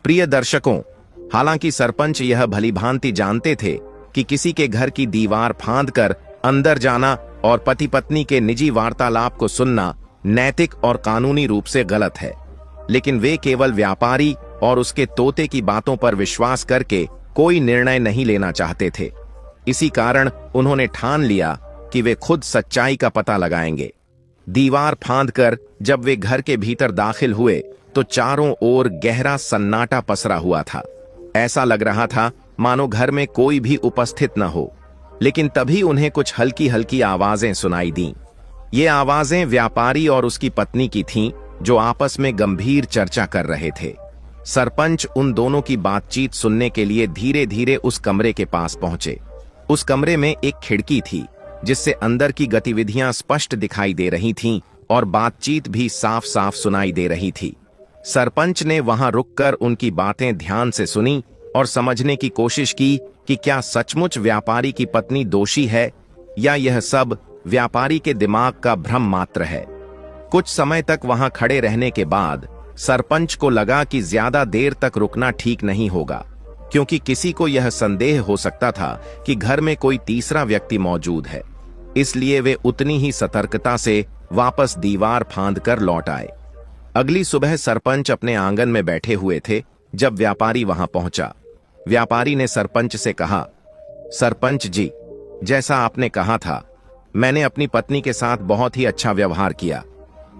प्रिय दर्शकों, हालांकि सरपंच यह भलीभांति जानते थे कि किसी के घर की दीवार फांदकर अंदर जाना और पति पत्नी के निजी वार्तालाप को सुनना नैतिक और कानूनी रूप से गलत है, लेकिन वे केवल व्यापारी और उसके तोते की बातों पर विश्वास करके कोई निर्णय नहीं लेना चाहते थे। इसी कारण उन्होंने ठान लिया कि वे खुद सच्चाई का पता लगाएंगे। दीवार फांदकर जब वे घर के भीतर दाखिल हुए तो चारों ओर गहरा सन्नाटा पसरा हुआ था। ऐसा लग रहा था मानो घर में कोई भी उपस्थित न हो। लेकिन तभी उन्हें कुछ हल्की हल्की आवाजें सुनाई दीं। ये आवाजें व्यापारी और उसकी पत्नी की थीं, जो आपस में गंभीर चर्चा कर रहे थे। सरपंच उन दोनों की बातचीत सुनने के लिए धीरे धीरे उस कमरे के पास पहुंचे। उस कमरे में एक खिड़की थी, जिससे अंदर की गतिविधियां स्पष्ट दिखाई दे रही थीं और बातचीत भी साफ साफ सुनाई दे रही थी। सरपंच ने वहां रुककर उनकी बातें ध्यान से सुनी और समझने की कोशिश की कि क्या सचमुच व्यापारी की पत्नी दोषी है या यह सब व्यापारी के दिमाग का भ्रम मात्र है। कुछ समय तक वहां खड़े रहने के बाद सरपंच को लगा कि ज्यादा देर तक रुकना ठीक नहीं होगा, क्योंकि किसी को यह संदेह हो सकता था कि घर में कोई तीसरा व्यक्ति मौजूद है। इसलिए वे उतनी ही सतर्कता से वापस दीवार फांदकर लौट आए। अगली सुबह सरपंच अपने आंगन में बैठे हुए थे जब व्यापारी वहां पहुंचा। व्यापारी ने सरपंच से कहा, सरपंच जी, जैसा आपने कहा था, मैंने अपनी पत्नी के साथ बहुत ही अच्छा व्यवहार किया।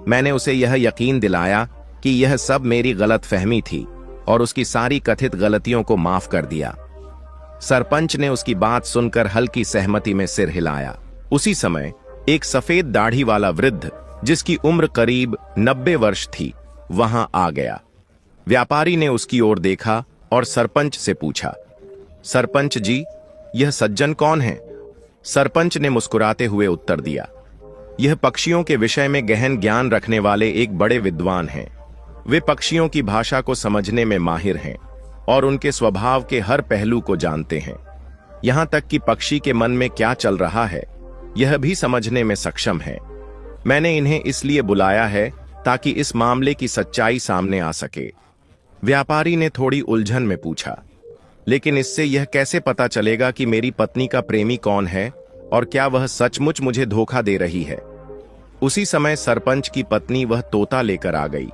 मैंने उसे यह यकीन दिलाया कि यह सब मेरी गलतफहमी थी और उसकी सारी कथित गलतियों को माफ कर दिया। सरपंच ने उसकी बात सुनकर हल्की सहमति में सिर हिलाया। उसी समय एक सफेद दाढ़ी वाला वृद्ध, जिसकी उम्र करीब 90 वर्ष थी, वहां आ गया। व्यापारी ने उसकी ओर देखा और सरपंच से पूछा, सरपंच जी, यह सज्जन कौन है? सरपंच ने मुस्कुराते हुए उत्तर दिया, यह पक्षियों के विषय में गहन ज्ञान रखने वाले एक बड़े विद्वान हैं। वे पक्षियों की भाषा को समझने में माहिर हैं और उनके स्वभाव के हर पहलू को जानते हैं। यहां तक कि पक्षी के मन में क्या चल रहा है यह भी समझने में सक्षम है। मैंने इन्हें इसलिए बुलाया है ताकि इस मामले की सच्चाई सामने आ सके। व्यापारी ने थोड़ी उलझन में पूछा, लेकिन इससे यह कैसे पता चलेगा कि मेरी पत्नी का प्रेमी कौन है और क्या वह सचमुच मुझे धोखा दे रही है? उसी समय सरपंच की पत्नी वह तोता लेकर आ गई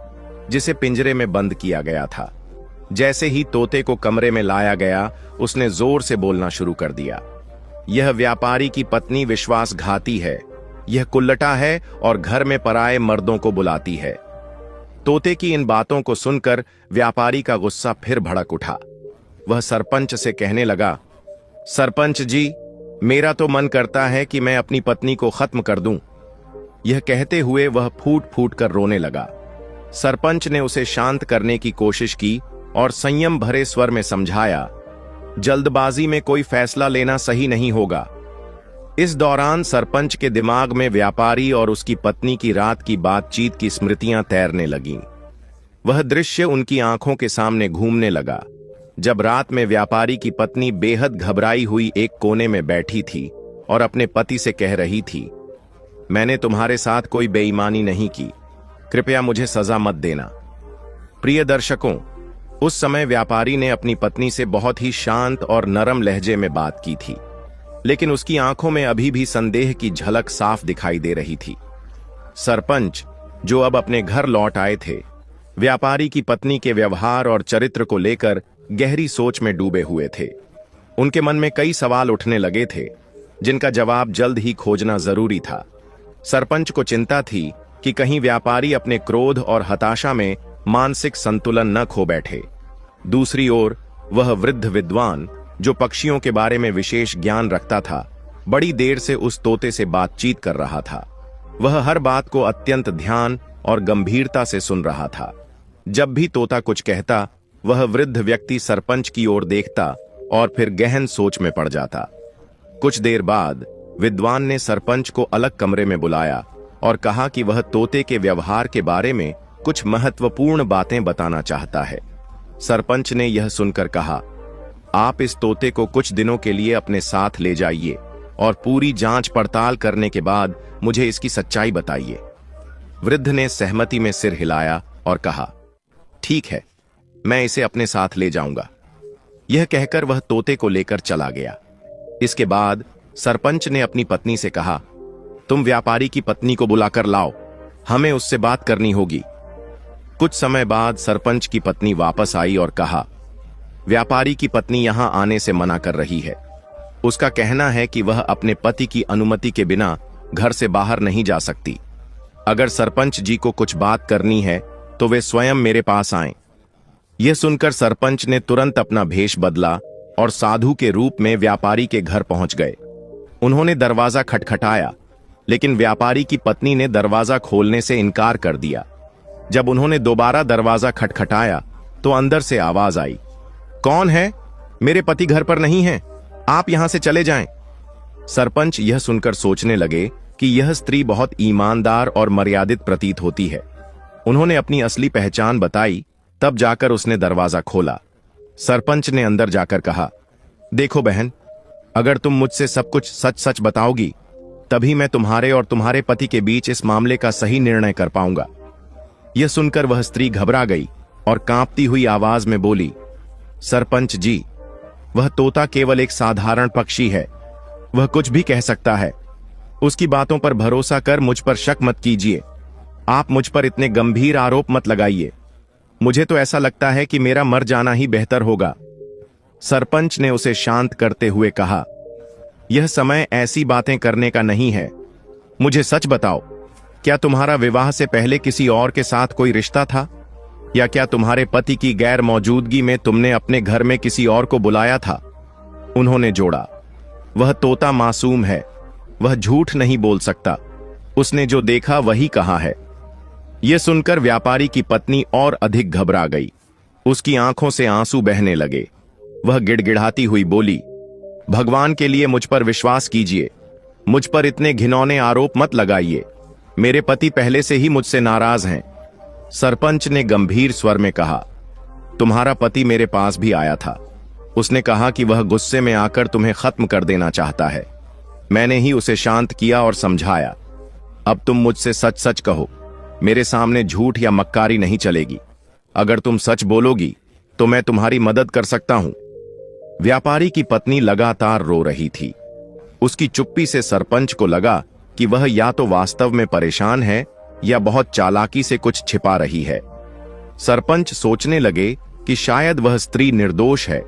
जिसे पिंजरे में बंद किया गया था। जैसे ही तोते को कमरे में लाया गया, उसने जोर से बोलना शुरू कर दिया। यह व्यापारी की पत्नी विश्वासघाती है, यह कुल्लटा है और घर में पराए मर्दों को बुलाती है। तोते की इन बातों को सुनकर व्यापारी का गुस्सा फिर भड़क उठा। वह सरपंच से कहने लगा, सरपंच जी, मेरा तो मन करता है कि मैं अपनी पत्नी को खत्म कर दूं। यह कहते हुए वह फूट फूट कर रोने लगा। सरपंच ने उसे शांत करने की कोशिश की और संयम भरे स्वर में समझाया, जल्दबाजी में कोई फैसला लेना सही नहीं होगा। इस दौरान सरपंच के दिमाग में व्यापारी और उसकी पत्नी की रात की बातचीत की स्मृतियां तैरने लगीं। वह दृश्य उनकी आंखों के सामने घूमने लगा जब रात में व्यापारी की पत्नी बेहद घबराई हुई एक कोने में बैठी थी और अपने पति से कह रही थी, मैंने तुम्हारे साथ कोई बेईमानी नहीं की, कृपया मुझे सजा मत देना। प्रिय दर्शकों, उस समय व्यापारी ने अपनी पत्नी से बहुत ही शांत और नरम लहजे में बात की थी, लेकिन उसकी आंखों में अभी भी संदेह की झलक साफ दिखाई दे रही थी। सरपंच, जो अब अपने घर लौट आए थे, व्यापारी की पत्नी के व्यवहार और चरित्र को लेकर गहरी सोच में डूबे हुए थे। उनके मन में कई सवाल उठने लगे थे जिनका जवाब जल्द ही खोजना जरूरी था। सरपंच को चिंता थी कि कहीं व्यापारी अपने क्रोध और हताशा में मानसिक संतुलन न खो बैठे। दूसरी ओर वह वृद्ध विद्वान, जो पक्षियों के बारे में विशेष ज्ञान रखता था, बड़ी देर से उस तोते से बातचीत कर रहा था। वह हर बात को अत्यंत ध्यान और गंभीरता से सुन रहा था। जब भी तोता कुछ कहता, वह वृद्ध व्यक्ति सरपंच की ओर देखता और फिर गहन सोच में पड़ जाता। कुछ देर बाद विद्वान ने सरपंच को अलग कमरे में बुलाया और कहा कि वह तोते के व्यवहार के बारे में कुछ महत्वपूर्ण बातें बताना चाहता है। सरपंच ने यह सुनकर कहा, आप इस तोते को कुछ दिनों के लिए अपने साथ ले जाइए और पूरी जांच पड़ताल करने के बाद मुझे इसकी सच्चाई बताइए। वृद्ध ने सहमति में सिर हिलाया और कहा, ठीक है, मैं इसे अपने साथ ले जाऊंगा। यह कहकर वह तोते को लेकर चला गया। इसके बाद सरपंच ने अपनी पत्नी से कहा, तुम व्यापारी की पत्नी को बुलाकर लाओ, हमें उससे बात करनी होगी। कुछ समय बाद सरपंच की पत्नी वापस आई और कहा, व्यापारी की पत्नी यहां आने से मना कर रही है। उसका कहना है कि वह अपने पति की अनुमति के बिना घर से बाहर नहीं जा सकती। अगर सरपंच जी को कुछ बात करनी है तो वे स्वयं मेरे पास आएं। यह सुनकर सरपंच ने तुरंत अपना भेष बदला और साधु के रूप में व्यापारी के घर पहुंच गए। उन्होंने दरवाजा खटखटाया, लेकिन व्यापारी की पत्नी ने दरवाजा खोलने से इनकार कर दिया। जब उन्होंने दोबारा दरवाजा खटखटाया तो अंदर से आवाज आई, कौन है? मेरे पति घर पर नहीं हैं, आप यहां से चले जाएं। सरपंच यह सुनकर सोचने लगे कि यह स्त्री बहुत ईमानदार और मर्यादित प्रतीत होती है। उन्होंने अपनी असली पहचान बताई, तब जाकर उसने दरवाजा खोला। सरपंच ने अंदर जाकर कहा, देखो बहन, अगर तुम मुझसे सब कुछ सच सच बताओगी तभी मैं तुम्हारे और तुम्हारे पति के बीच इस मामले का सही निर्णय कर पाऊंगा। यह सुनकर वह स्त्री घबरा गई और कांपती हुई आवाज में बोली, सरपंच जी, वह तोता केवल एक साधारण पक्षी है, वह कुछ भी कह सकता है। उसकी बातों पर भरोसा कर मुझ पर शक मत कीजिए। आप मुझ पर इतने गंभीर आरोप मत लगाइए। मुझे तो ऐसा लगता है कि मेरा मर जाना ही बेहतर होगा। सरपंच ने उसे शांत करते हुए कहा, यह समय ऐसी बातें करने का नहीं है। मुझे सच बताओ, क्या तुम्हारा विवाह से पहले किसी और के साथ कोई रिश्ता था, या क्या तुम्हारे पति की गैर मौजूदगी में तुमने अपने घर में किसी और को बुलाया था? उन्होंने जोड़ा, वह तोता मासूम है, वह झूठ नहीं बोल सकता। उसने जो देखा वही कहा है। यह सुनकर व्यापारी की पत्नी और अधिक घबरा गई। उसकी आंखों से आंसू बहने लगे। वह गिड़गिड़ाती हुई बोली, भगवान के लिए मुझ पर विश्वास कीजिए, मुझ पर इतने घिनौने आरोप मत लगाइए। मेरे पति पहले से ही मुझसे नाराज हैं। सरपंच ने गंभीर स्वर में कहा, तुम्हारा पति मेरे पास भी आया था। उसने कहा कि वह गुस्से में आकर तुम्हें खत्म कर देना चाहता है। मैंने ही उसे शांत किया और समझाया। अब तुम मुझसे सच सच कहो, मेरे सामने झूठ या मक्कारी नहीं चलेगी। अगर तुम सच बोलोगी तो मैं तुम्हारी मदद कर सकता हूं। व्यापारी की पत्नी लगातार रो रही थी। उसकी चुप्पी से सरपंच को लगा कि वह या तो वास्तव में परेशान है या बहुत चालाकी से कुछ छिपा रही है। सरपंच सोचने लगे कि शायद वह स्त्री निर्दोष है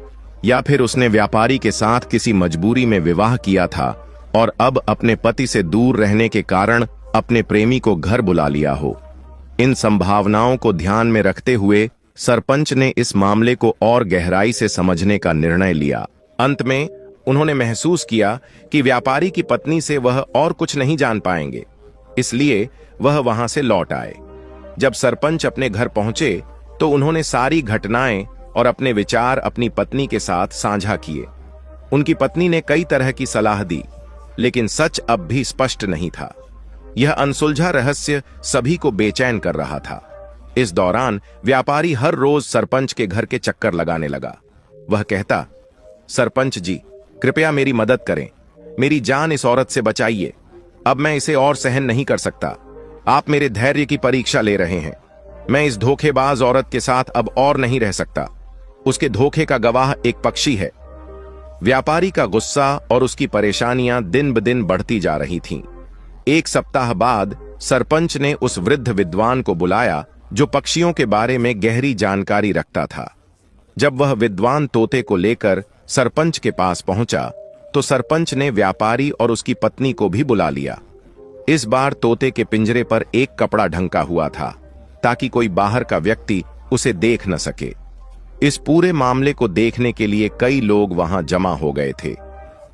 या फिर उसने व्यापारी के साथ किसी मजबूरी में विवाह किया था और अब अपने पति से दूर रहने के कारण अपने प्रेमी को घर बुला लिया हो। इन संभावनाओं को ध्यान में रखते हुए सरपंच ने इस मामले को और गहराई से समझने का निर्णय लिया। अंत में उन्होंने महसूस किया कि व्यापारी की पत्नी से वह और कुछ नहीं जान पाएंगे, इसलिए वह वहां से लौट आए। जब सरपंच अपने घर पहुंचे तो उन्होंने सारी घटनाएं और अपने विचार अपनी पत्नी के साथ साझा किए। उनकी पत्नी ने कई तरह की सलाह दी, लेकिन सच अब भी स्पष्ट नहीं था। यह अनसुलझा रहस्य सभी को बेचैन कर रहा था। इस दौरान व्यापारी हर रोज सरपंच के घर के चक्कर लगाने लगा। वह कहता, सरपंच जी, कृपया मेरी मदद करें, मेरी जान इस औरत से बचाइए। अब मैं इसे और सहन नहीं कर सकता। आप मेरे धैर्य की परीक्षा ले रहे हैं। मैं इस धोखेबाज औरत के साथ अब और नहीं रह सकता। उसके धोखे का गवाह एक पक्षी है। व्यापारी का गुस्सा और उसकी परेशानियां दिन ब दिन बढ़ती जा रही थीं। एक सप्ताह बाद सरपंच ने उस वृद्ध विद्वान को बुलाया जो पक्षियों के बारे में गहरी जानकारी रखता था। जब वह विद्वान तोते को लेकर सरपंच के पास पहुंचा तो सरपंच ने व्यापारी और उसकी पत्नी को भी बुला लिया। इस बार तोते के पिंजरे पर एक कपड़ा ढंका हुआ था ताकि कोई बाहर का व्यक्ति उसे देख न सके। इस पूरे मामले को देखने के लिए कई लोग वहां जमा हो गए थे।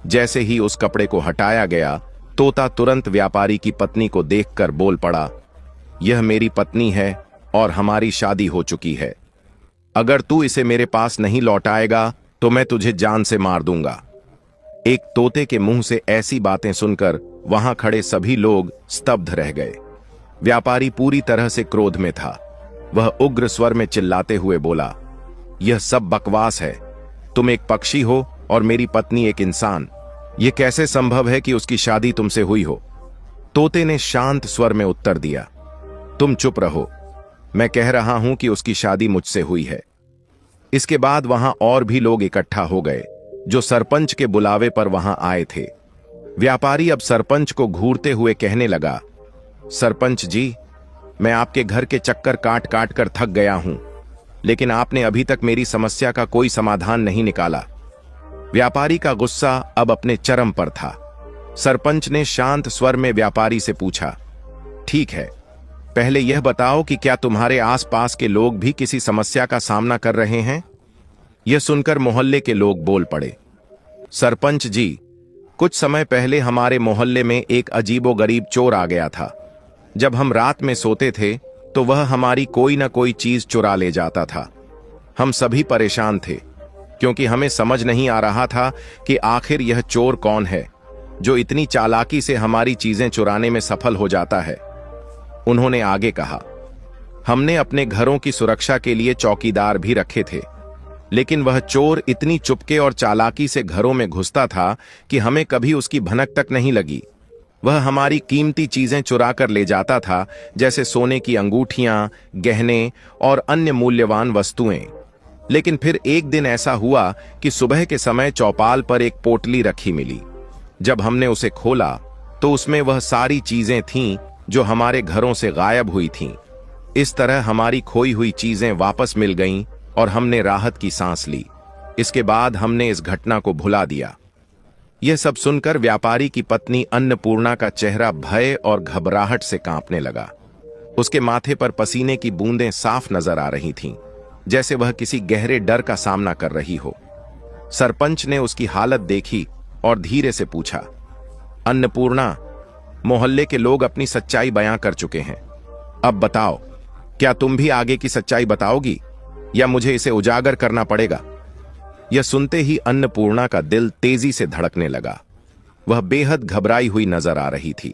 जैसे ही उस कपड़े को हटाया गया, तोता तुरंत व्यापारी की पत्नी को देखकर बोल पड़ा, यह मेरी पत्नी है और हमारी शादी हो चुकी है। अगर तू इसे मेरे पास नहीं लौटाएगा तो मैं तुझे जान से मार दूंगा। एक तोते के मुंह से ऐसी बातें सुनकर वहां खड़े सभी लोग स्तब्ध रह गए। व्यापारी पूरी तरह से क्रोध में था। वह उग्र स्वर में चिल्लाते हुए बोला, यह सब बकवास है। तुम एक पक्षी हो और मेरी पत्नी एक इंसान। यह कैसे संभव है कि उसकी शादी तुमसे हुई हो? तोते ने शांत स्वर में उत्तर दिया, तुम चुप रहो, मैं कह रहा हूं कि उसकी शादी मुझसे हुई है। इसके बाद वहां और भी लोग इकट्ठा हो गए जो सरपंच के बुलावे पर वहां आए थे। व्यापारी अब सरपंच को घूरते हुए कहने लगा, सरपंच जी, मैं आपके घर के चक्कर काट काट कर थक गया हूं, लेकिन आपने अभी तक मेरी समस्या का कोई समाधान नहीं निकाला। व्यापारी का गुस्सा अब अपने चरम पर था। सरपंच ने शांत स्वर में व्यापारी से पूछा, ठीक है, पहले यह बताओ कि क्या तुम्हारे आसपास के लोग भी किसी समस्या का सामना कर रहे हैं? यह सुनकर मोहल्ले के लोग बोल पड़े, सरपंच जी, कुछ समय पहले हमारे मोहल्ले में एक अजीबोगरीब चोर आ गया था। जब हम रात में सोते थे तो वह हमारी कोई ना कोई चीज चुरा ले जाता था। हम सभी परेशान थे क्योंकि हमें समझ नहीं आ रहा था कि आखिर यह चोर कौन है जो इतनी चालाकी से हमारी चीजें चुराने में सफल हो जाता है। उन्होंने आगे कहा, हमने अपने घरों की सुरक्षा के लिए चौकीदार भी रखे थे, लेकिन वह चोर इतनी चुपके और चालाकी से घरों में घुसता था कि हमें कभी उसकी भनक तक नहीं लगी। वह हमारी कीमती चीजें चुरा कर ले जाता था, जैसे सोने की अंगूठियां, गहने और अन्य मूल्यवान वस्तुएं। लेकिन फिर एक दिन ऐसा हुआ कि सुबह के समय चौपाल पर एक पोटली रखी मिली। जब हमने उसे खोला तो उसमें वह सारी चीजें थीं जो हमारे घरों से गायब हुई थीं। इस तरह हमारी खोई हुई चीजें वापस मिल गईं और हमने राहत की सांस ली। इसके बाद हमने इस घटना को भुला दिया। यह सब सुनकर व्यापारी की पत्नी अन्नपूर्णा का चेहरा भय और घबराहट से कांपने लगा। उसके माथे पर पसीने की बूंदें साफ नजर आ रही थीं, जैसे वह किसी गहरे डर का सामना कर रही हो। सरपंच ने उसकी हालत देखी और धीरे से पूछा, अन्नपूर्णा, मोहल्ले के लोग अपनी सच्चाई बयां कर चुके हैं। अब बताओ, क्या तुम भी आगे की सच्चाई बताओगी या मुझे इसे उजागर करना पड़ेगा? यह सुनते ही अन्नपूर्णा का दिल तेजी से धड़कने लगा। वह बेहद घबराई हुई नजर आ रही थी।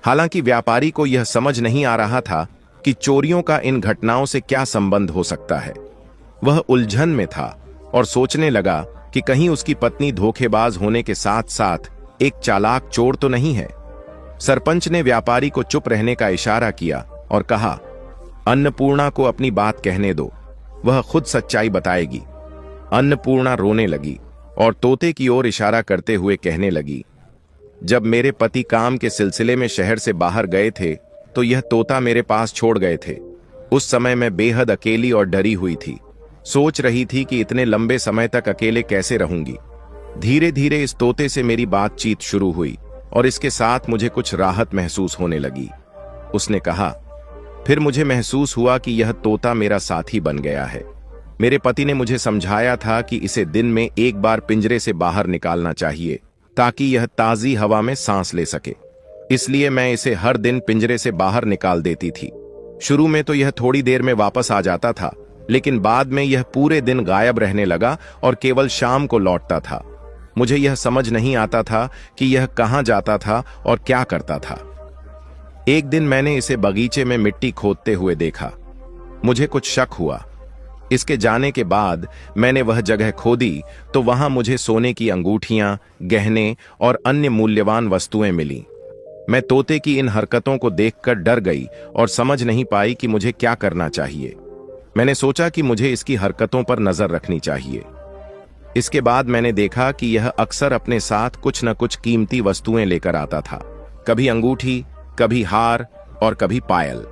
हालांकि व्यापारी को यह समझ नहीं आ रहा था कि चोरियों का इन घटनाओं से क्या संबंध हो सकता है। वह उलझन में था और सोचने लगा कि कहीं उसकी पत्नी धोखेबाज होने के साथ साथ एक चालाक चोर तो नहीं है। सरपंच ने व्यापारी को चुप रहने का इशारा किया और कहा, अन्नपूर्णा को अपनी बात कहने दो, वह खुद सच्चाई बताएगी। अन्नपूर्णा रोने लगी और तोते की ओर इशारा करते हुए कहने लगी, जब मेरे पति काम के सिलसिले में शहर से बाहर गए थे तो यह तोता मेरे पास छोड़ गए थे। उस समय मैं बेहद अकेली और डरी हुई थी। सोच रही थी कि इतने लंबे समय तक अकेले कैसे रहूंगी। धीरे धीरे इस तोते से मेरी बातचीत शुरू हुई और इसके साथ मुझे कुछ राहत महसूस होने लगी। उसने कहा, फिर मुझे महसूस हुआ कि यह तोता मेरा साथी बन गया है। मेरे पति ने मुझे समझाया था कि इसे दिन में एक बार पिंजरे से बाहर निकालना चाहिए ताकि यह ताजी हवा में सांस ले सके। इसलिए मैं इसे हर दिन पिंजरे से बाहर निकाल देती थी। शुरू में तो यह थोड़ी देर में वापस आ जाता था, लेकिन बाद में यह पूरे दिन गायब रहने लगा और केवल शाम को लौटता था। मुझे यह समझ नहीं आता था कि यह कहां जाता था और क्या करता था। एक दिन मैंने इसे बगीचे में मिट्टी खोदते हुए देखा। मुझे कुछ शक हुआ। इसके जाने के बाद मैंने वह जगह खोदी तो वहां मुझे सोने की अंगूठियां, गहने और अन्य मूल्यवान वस्तुएं मिली। मैं तोते की इन हरकतों को देखकर डर गई और समझ नहीं पाई कि मुझे क्या करना चाहिए। मैंने सोचा कि मुझे इसकी हरकतों पर नजर रखनी चाहिए। इसके बाद मैंने देखा कि यह अक्सर अपने साथ कुछ न कुछ कीमती वस्तुएं लेकर आता था। कभी अंगूठी, कभी हार और कभी पायल।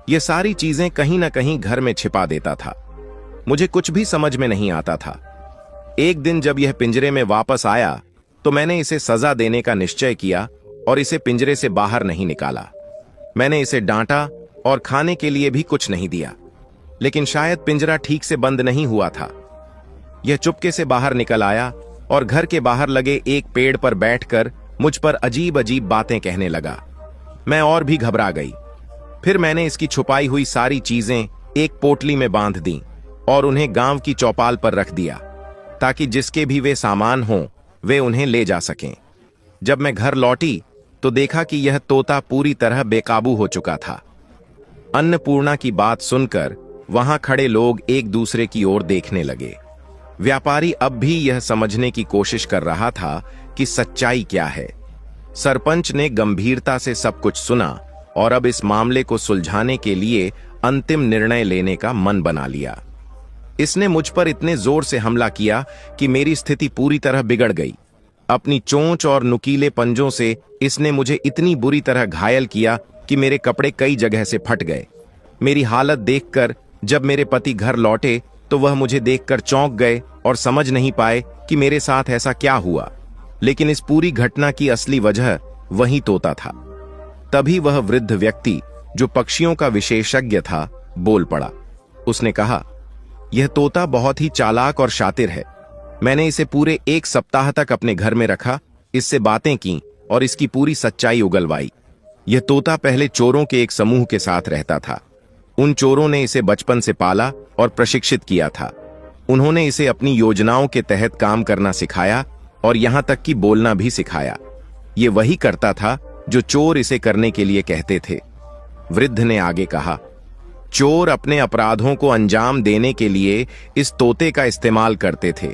ये सारी चीजें कहीं न कहीं घर में छिपा देता था। मुझे कुछ भी समझ में नहीं आता था। एक दिन जब यह पिंजरे में वापस आया तो मैंने इसे सजा देने का निश्चय किया और इसे पिंजरे से बाहर नहीं निकाला। मैंने इसे डांटा और खाने के लिए भी कुछ नहीं दिया, लेकिन शायद पिंजरा ठीक से बंद नहीं हुआ था। यह चुपके से बाहर निकल आया और घर के बाहर लगे एक पेड़ पर बैठकर मुझ पर अजीब अजीब बातें कहने लगा। मैं और भी घबरा गई। फिर मैंने इसकी छुपाई हुई सारी चीजें एक पोटली में बांध दी और उन्हें गांव की चौपाल पर रख दिया ताकि जिसके भी वे सामान हों वे उन्हें ले जा सकें। जब मैं घर लौटी तो देखा कि यह तोता पूरी तरह बेकाबू हो चुका था। अन्नपूर्णा की बात सुनकर वहां खड़े लोग एक दूसरे की ओर देखने लगे। व्यापारी अब भी यह समझने की कोशिश कर रहा था कि सच्चाई क्या है। सरपंच ने गंभीरता से सब कुछ सुना और अब इस मामले को सुलझाने के लिए अंतिम निर्णय लेने का मन बना लिया। इसने मुझ पर इतने जोर से हमला किया कि मेरी स्थिति पूरी तरह बिगड़ गई। अपनी चोंच और नुकीले पंजों से इसने मुझे इतनी बुरी तरह घायल किया कि मेरे कपड़े कई जगह से फट गए। मेरी हालत देखकर जब मेरे पति घर लौटे तो वह मुझे देखकर चौंक गए और समझ नहीं पाए कि मेरे साथ ऐसा क्या हुआ। लेकिन इस पूरी घटना की असली वजह वही तोता था। तभी वह वृद्ध व्यक्ति जो पक्षियों का विशेषज्ञ था बोल पड़ा। उसने कहा, यह तोता बहुत ही चालाक और शातिर है। मैंने इसे पूरे 1 सप्ताह तक अपने घर में रखा, इससे बातें की और इसकी पूरी सच्चाई उगलवाई। यह तोता पहले चोरों के एक समूह के साथ रहता था। उन चोरों ने इसे बचपन से पाला और प्रशिक्षित किया था। उन्होंने इसे अपनी योजनाओं के तहत काम करना सिखाया और यहां तक कि बोलना भी सिखाया। ये वही करता था जो चोर इसे करने के लिए कहते थे। वृद्ध ने आगे कहा, चोर अपने अपराधों को अंजाम देने के लिए इस तोते का इस्तेमाल करते थे।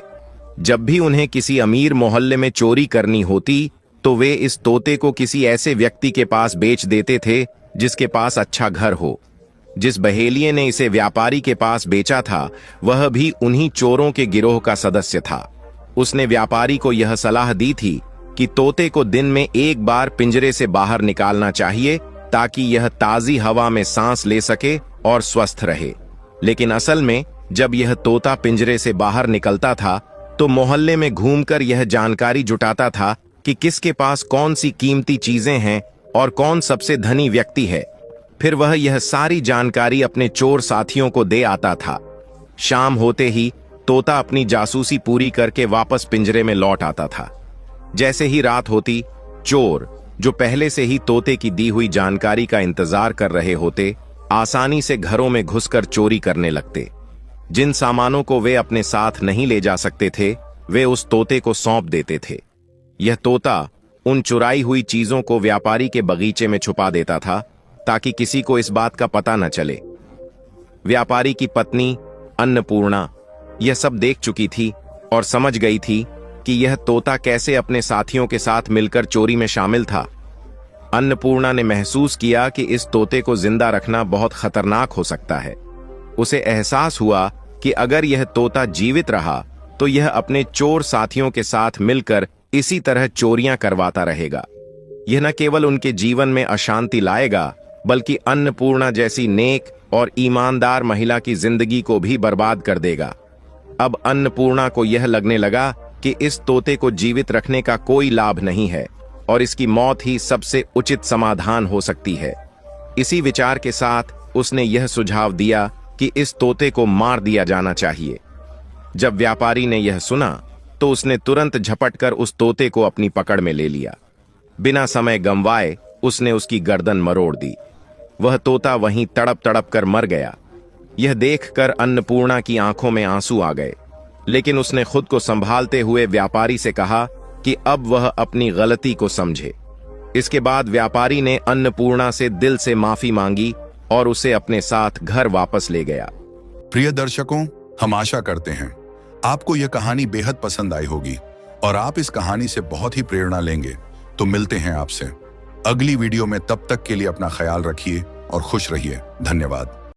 जब भी उन्हें किसी अमीर मोहल्ले में चोरी करनी होती तो वे इस तोते को किसी ऐसे व्यक्ति के पास बेच देते थे जिसके पास अच्छा घर हो। जिस बहेलिये ने इसे व्यापारी के पास बेचा था वह भी उन्हीं चोरों के गिरोह का सदस्य था। उसने व्यापारी को यह सलाह दी थी कि तोते को दिन में एक बार पिंजरे से बाहर निकालना चाहिए ताकि यह ताजी हवा में सांस ले सके और स्वस्थ रहे। लेकिन असल में जब यह तोता पिंजरे से बाहर निकलता था तो मोहल्ले में घूमकर यह जानकारी जुटाता था कि किसके पास कौन सी कीमती चीजें हैं और कौन सबसे धनी व्यक्ति है। फिर वह यह सारी जानकारी अपने चोर साथियों को दे आता था। शाम होते ही तोता अपनी जासूसी पूरी करके वापस पिंजरे में लौट आता था। जैसे ही रात होती, चोर जो पहले से ही तोते की दी हुई जानकारी का इंतजार कर रहे होते, आसानी से घरों में घुसकर चोरी करने लगते। जिन सामानों को वे अपने साथ नहीं ले जा सकते थे वे उस तोते को सौंप देते थे। यह तोता उन चुराई हुई चीजों को व्यापारी के बगीचे में छुपा देता था ताकि किसी को इस बात का पता न चले। व्यापारी की पत्नी अन्नपूर्णा यह सब देख चुकी थी और समझ गई थी कि यह तोता कैसे अपने साथियों के साथ मिलकर चोरी में शामिल था। अन्नपूर्णा ने महसूस किया कि इस तोते को जिंदा रखना बहुत खतरनाक हो सकता है। उसे एहसास हुआ कि अगर यह तोता जीवित रहा तो यह अपने चोर साथियों के साथ मिलकर इसी तरह चोरियां करवाता रहेगा। यह न केवल उनके जीवन में अशांति लाएगा, बल्कि अन्नपूर्णा जैसी नेक और ईमानदार महिला की जिंदगी को भी बर्बाद कर देगा। अब अन्नपूर्णा को यह लगने लगा कि इस तोते को जीवित रखने का कोई लाभ नहीं है और इसकी मौत ही सबसे उचित समाधान हो सकती है। इसी विचार के साथ उसने यह सुझाव दिया कि इस तोते को मार दिया जाना चाहिए। जब व्यापारी ने यह सुना तो उसने तुरंत झपटकर उस तोते को अपनी पकड़ में ले लिया। बिना समय गंवाए उसने उसकी गर्दन मरोड़ दी। वह तोता वहीं तड़प तड़प कर मर गया। यह देखकर अन्नपूर्णा की आंखों में आंसू आ गए, लेकिन उसने खुद को संभालते हुए व्यापारी से कहा कि अब वह अपनी गलती को समझे। इसके बाद व्यापारी ने अन्नपूर्णा से दिल से माफी मांगी और उसे अपने साथ घर वापस ले गया। प्रिय दर्शकों, हम आशा करते हैं आपको यह कहानी बेहद पसंद आई होगी और आप इस कहानी से बहुत ही प्रेरणा लेंगे। तो मिलते हैं आपसे अगली वीडियो में। तब तक के लिए अपना ख्याल रखिए और खुश रहिए। धन्यवाद।